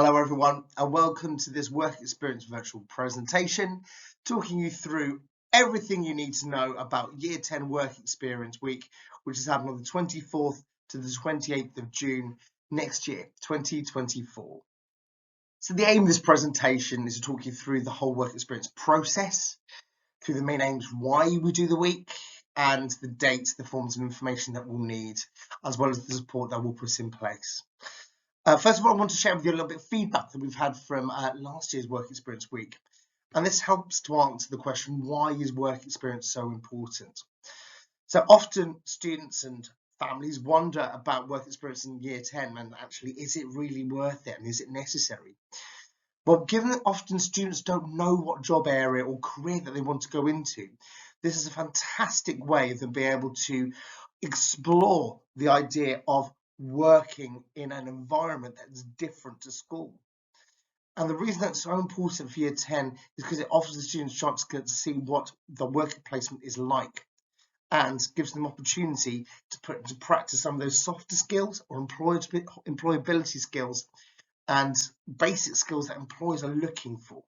Hello everyone and welcome to this work experience virtual presentation talking you through everything you need to know about Year 10 Work Experience Week, which is happening on the 24th to the 28th of June next year, 2024. So the aim of this presentation is to talk you through the whole work experience process, through the main aims why we do the week, and the dates, the forms of information that we'll need, as well as the support that we'll put in place. First of all, I want to share with you a little bit of feedback that we've had from last year's Work Experience Week. And this helps to answer the question, why is work experience so important? So often students and families wonder about work experience in Year 10 and actually, is it really worth it and is it necessary? Well, given that often students don't know what job area or career that they want to go into, this is a fantastic way of them being able to explore the idea of working in an environment that's different to school. And the reason that's so important for Year 10 is because it offers the students a chance to get to see what the working placement is like and gives them opportunity to put into practice some of those softer skills or employability skills and basic skills that employers are looking for.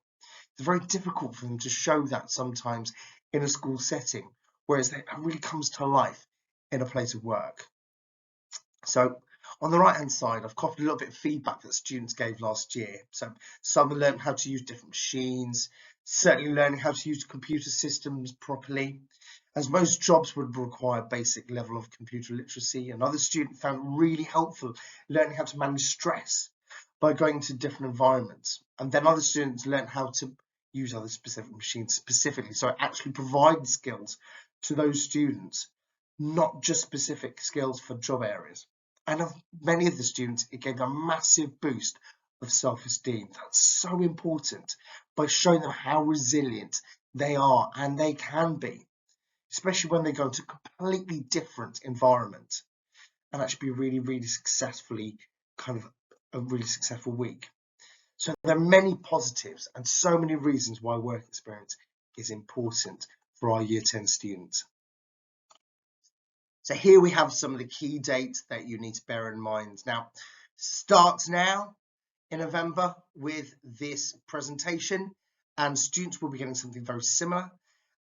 It's very difficult for them to show that sometimes in a school setting, whereas it really comes to life in a place of work. So on the right hand side, I've copied a little bit of feedback that students gave last year. So some learned how to use different machines, certainly learning how to use computer systems properly, as most jobs would require a basic level of computer literacy. Another student found it really helpful learning how to manage stress by going to different environments. And then other students learned how to use other specific machines specifically. So it actually provides skills to those students, not just specific skills for job areas. And of many of the students, it gave them a massive boost of self-esteem. That's so important by showing them how resilient they are and they can be, especially when they go into a completely different environment and actually be really successfully kind of a really successful week. So there are many positives and so many reasons why work experience is important for our Year 10 students. So here we have some of the key dates that you need to bear in mind. Now, starts now in November with this presentation, and students will be getting something very similar.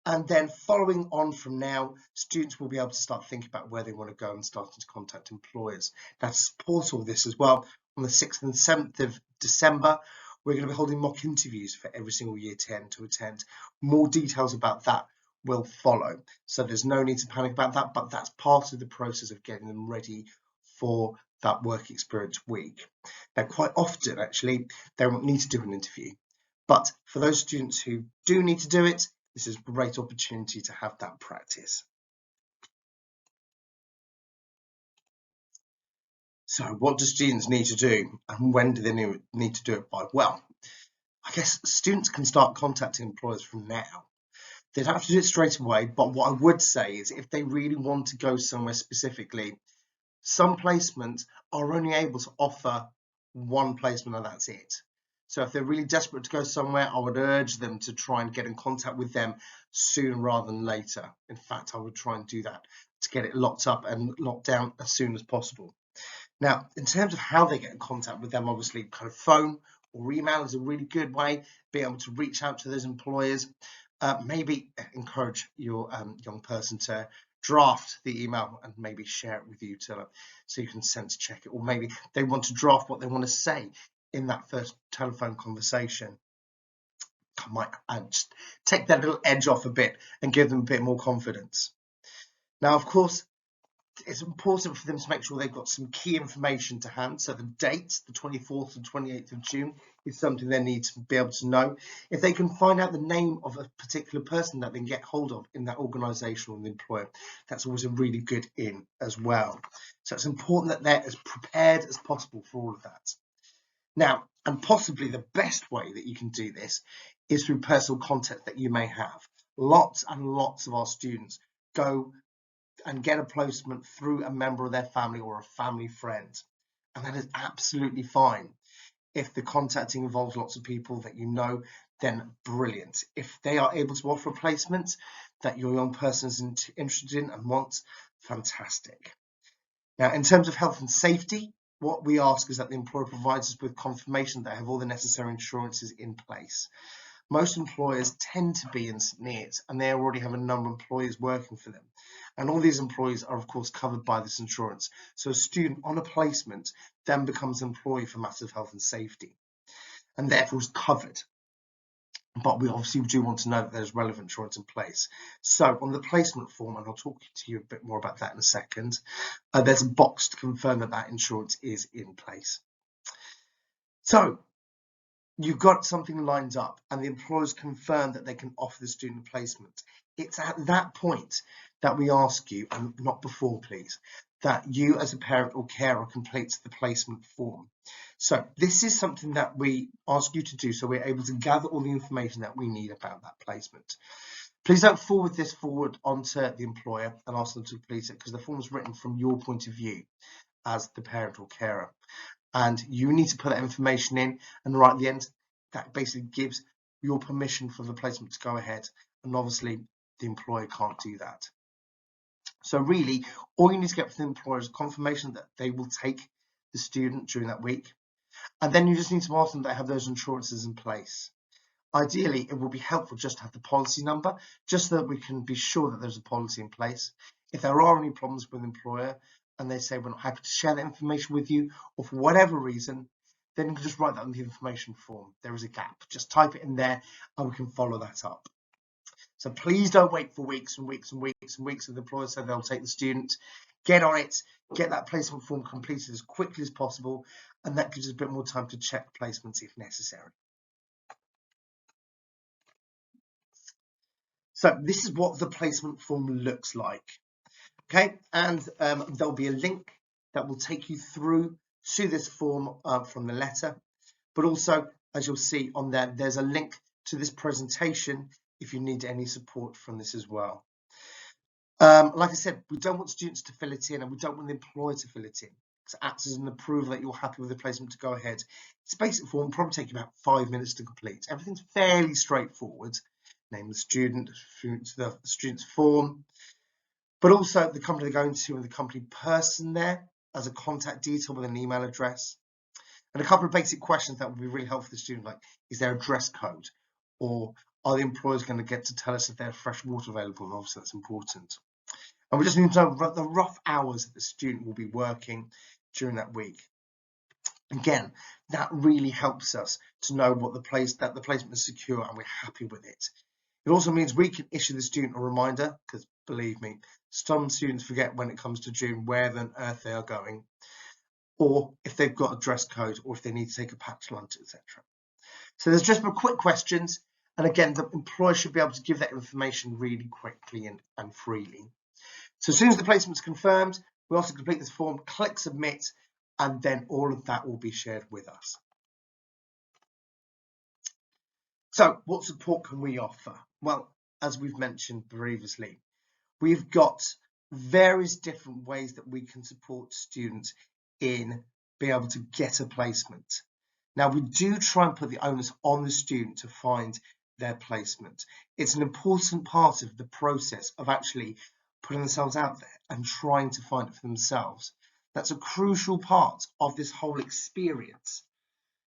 And then following on from now, students will be able to start thinking about where they want to go and starting to contact employers. Now, to support all this as well, on the 6th and 7th of December, we're going to be holding mock interviews for every single Year 10 to attend. More details about that will follow. So there's no need to panic about that, but that's part of the process of getting them ready for that work experience week. Now, quite often, actually, they won't need to do an interview. But for those students who do need to do it, this is a great opportunity to have that practice. So what do students need to do and when do they need to do it by? Well, I guess students can start contacting employers from now. They don't have to do it straight away, but what I would say is if they really want to go somewhere specifically, some placements are only able to offer one placement and that's it. So if they're really desperate to go somewhere, I would urge them to try and get in contact with them sooner rather than later. In fact, I would try and do that to get it locked up and locked down as soon as possible. Now, in terms of how they get in contact with them, obviously kind of phone or email is a really good way, being able to reach out to those employers. Maybe encourage your young person to draft the email and maybe share it with you so you can sense check it, or maybe they want to draft what they want to say in that first telephone conversation. I might just take that little edge off a bit and give them a bit more confidence. Now, of course, it's important for them to make sure they've got some key information to hand. So the date, the 24th and 28th of June, is something they need to be able to know. If they can find out the name of a particular person that they can get hold of in that organisation or the employer, that's always a really good in as well. So it's important that they're as prepared as possible for all of that. Now, and possibly the best way that you can do this is through personal contact that you may have. Lots and lots of our students go and get a placement through a member of their family or a family friend. And that is absolutely fine. If the contacting involves lots of people that you know, then brilliant. If they are able to offer a placement that your young person is interested in and wants, fantastic. Now, in terms of health and safety, what we ask is that the employer provides us with confirmation that they have all the necessary insurances in place. Most employers tend to be in St Neots, and they already have a number of employees working for them. And all these employees are, of course, covered by this insurance. So a student on a placement then becomes an employee for matters of health and safety, and therefore is covered. But we obviously do want to know that there's relevant insurance in place. So on the placement form, and I'll talk to you a bit more about that in a second, there's a box to confirm that that insurance is in place. So you've got something lined up and the employers confirm that they can offer the student placement. It's at that point that we ask you, and not before please, that you as a parent or carer completes the placement form. So this is something that we ask you to do so we're able to gather all the information that we need about that placement. Please don't forward this forward onto the employer and ask them to complete it, because the form is written from your point of view as the parent or carer. And you need to put that information in, and right at the end, that basically gives your permission for the placement to go ahead. And obviously, the employer can't do that. So really, all you need to get from the employer is confirmation that they will take the student during that week. And then you just need to ask them that they have those insurances in place. Ideally, it will be helpful just to have the policy number, just so that we can be sure that there's a policy in place. If there are any problems with the employer and they say we're not happy to share that information with you, or for whatever reason, then you can just write that on the information form. There is a gap. Just type it in there and we can follow that up. So please don't wait for weeks and weeks and weeks and weeks. If the employer said they'll take the student, get on it, get that placement form completed as quickly as possible, and that gives us a bit more time to check placements if necessary. So this is what the placement form looks like. Okay, and there'll be a link that will take you through to this form from the letter, but also, as you'll see on there, there's a link to this presentation if you need any support from this as well. Like I said, we don't want students to fill it in, and we don't want the employer to fill it in. It acts as an approval that you're happy with the placement to go ahead. It's a basic form, probably take you about 5 minutes to complete. Everything's fairly straightforward. Name the student, the student's form, but also the company they're going to and the company person there as a contact detail with an email address. And a couple of basic questions that would be really helpful for the student, like, is there a dress code? Or are the employers going to get to tell us if there's fresh water available? And obviously that's important. And we just need to know the rough hours that the student will be working during that week. Again, that really helps us to know what the placement is secure and we're happy with it. It also means we can issue the student a reminder, because believe me, some students forget when it comes to June where on earth they are going, or if they've got a dress code, or if they need to take a packed lunch, etc. So there's just some quick questions, and again, the employer should be able to give that information really quickly and freely. So as soon as the placement's confirmed, we also complete this form, click submit, and then all of that will be shared with us. So what support can we offer? Well, as we've mentioned previously, we've got various different ways that we can support students in being able to get a placement. Now, we do try and put the onus on the student to find their placement. It's an important part of the process of actually putting themselves out there and trying to find it for themselves. That's a crucial part of this whole experience.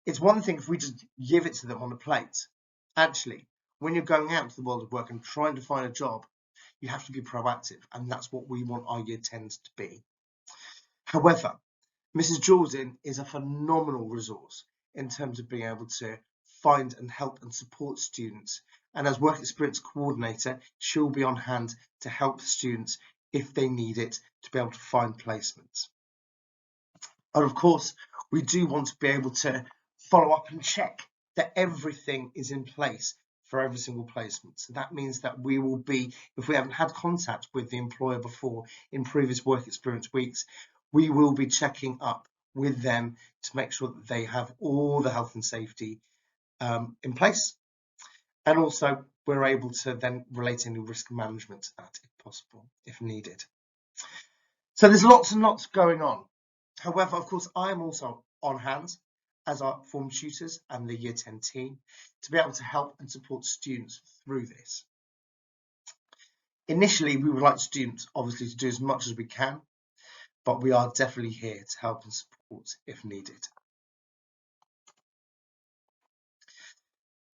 It's one thing if we just give it to them on a plate. Actually, when you're going out into the world of work and trying to find a job, you have to be proactive, and that's what we want our year 10s to be. However, Mrs. Jordan is a phenomenal resource in terms of being able to find and help and support students. And as work experience coordinator, she'll be on hand to help students if they need it to be able to find placements. And of course, we do want to be able to follow up and check that everything is in place for every single placement. So that means that we will be, if we haven't had contact with the employer before in previous work experience weeks, we will be checking up with them to make sure that they have all the health and safety in place. And also we're able to then relate any risk management to that if possible, if needed. So there's lots and lots going on. However, of course, I am also on hand as our form tutors and the Year 10 team to be able to help and support students through this. Initially, we would like students obviously to do as much as we can, but we are definitely here to help and support support if needed.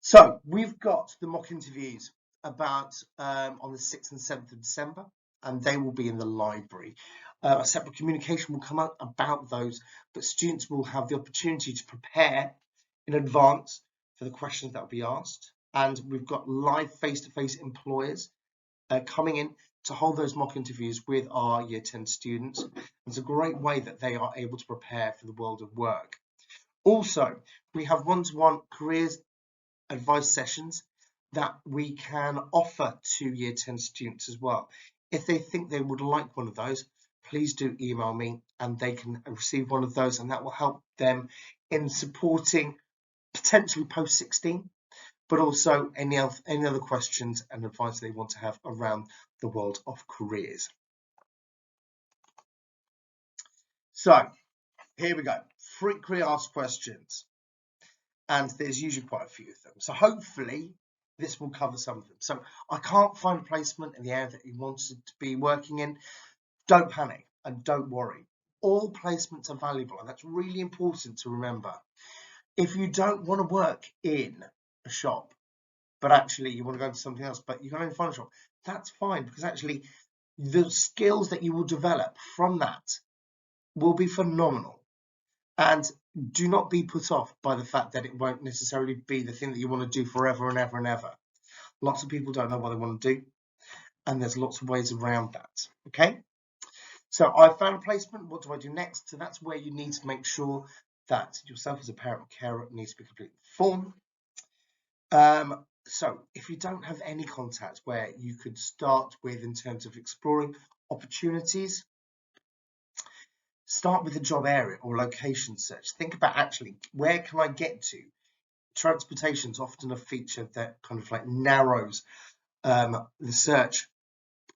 So we've got the mock interviews about on the 6th and 7th of December, and they will be in the library. A separate communication will come out about those, but students will have the opportunity to prepare in advance for the questions that will be asked. And we've got live face-to-face employers coming in to hold those mock interviews with our Year 10 students. It's a great way that they are able to prepare for the world of work. Also, we have one-to-one careers advice sessions that we can offer to Year 10 students as well. If they think they would like one of those, please do email me and they can receive one of those, and that will help them in supporting potentially post 16, but also any other questions and advice they want to have around the world of careers. So here we go, frequently asked questions, and there's usually quite a few of them. So hopefully this will cover some of them. So I can't find a placement in the area that you wanted to be working in. Don't panic and don't worry. All placements are valuable, and that's really important to remember. If you don't want to work in a shop, but actually you want to go into something else, but you can only find a shop, that's fine, because actually the skills that you will develop from that will be phenomenal. And do not be put off by the fact that it won't necessarily be the thing that you want to do forever and ever and ever. Lots of people don't know what they want to do, and there's lots of ways around that. Okay, so I found a placement. What do I do next? So that's where you need to make sure that yourself as a parent or carer needs to be completely informed. So if you don't have any contacts where you could start with in terms of exploring opportunities, start with the job area or location search. Think about actually where can I get to. Transportation is often a feature that kind of like narrows the search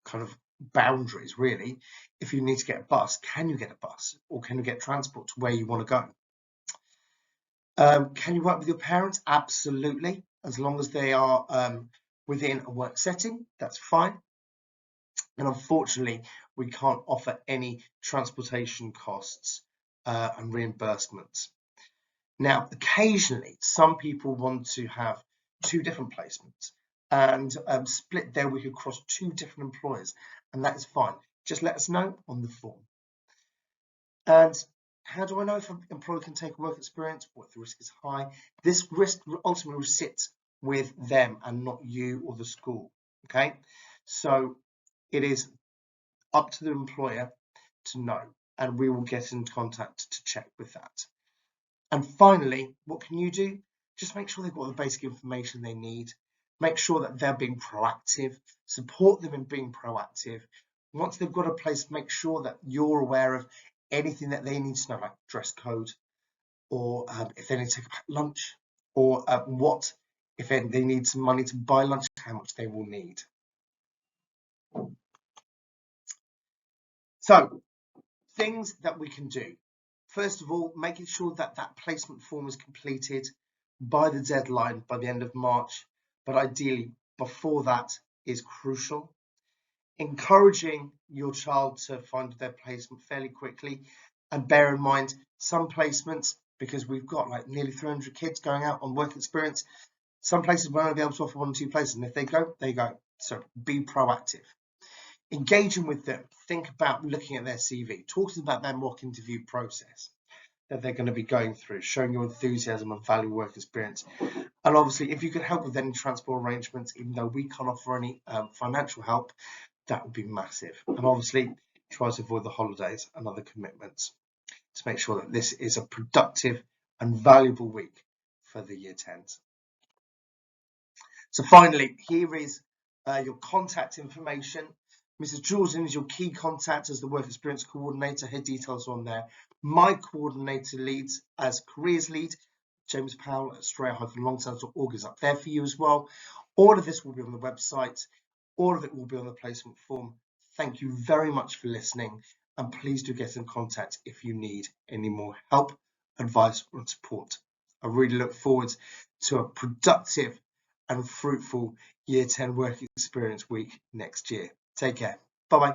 kind of boundaries, really. If you need to get a bus, can you get a bus, or can you get transport to where you want to go? Can you work with your parents? Absolutely, as long as they are within a work setting, that's fine. And unfortunately, we can't offer any transportation costs and reimbursements. Now, occasionally, some people want to have 2 different placements and split their week across 2 different employers, and that is fine. Just let us know on the form. And how do I know if an employer can take a work experience? What if the risk is high? This risk ultimately sits with them and not you or the school. Okay, so it is up to the employer to know, and we will get in contact to check with that. And finally, what can you do? Just make sure they've got the basic information they need. Make sure that they're being proactive. Support them in being proactive. Once they've got a place, make sure that you're aware of anything that they need to know, like dress code, or if they need to take lunch, or what, if they need some money to buy lunch, how much they will need. So, things that we can do. First of all, making sure that that placement form is completed by the deadline by the end of March, but ideally before that is crucial. Encouraging your child to find their placement fairly quickly, and bear in mind some placements, because we've got like nearly 300 kids going out on work experience, some places will only be able to offer 1 or 2 places, and if they go, they go. So be proactive. Engaging with them, think about looking at their CV, talking about their mock interview process that they're going to be going through, showing your enthusiasm and value work experience. And obviously, if you could help with any transport arrangements, even though we can't offer any financial help, that would be massive. And obviously, try to avoid the holidays and other commitments to make sure that this is a productive and valuable week for the Year 10s. So finally, here is your contact information. Mrs. Jordan is your key contact as the work experience coordinator. Her details are on there. My coordinator leads as careers lead, James Powell at Longsands.org is up there for you as well. All of this will be on the website. All of it will be on the placement form. Thank you very much for listening, and please do get in contact if you need any more help, advice, or support. I really look forward to a productive and fruitful Year 10 work experience week next year. Take care. Bye-bye.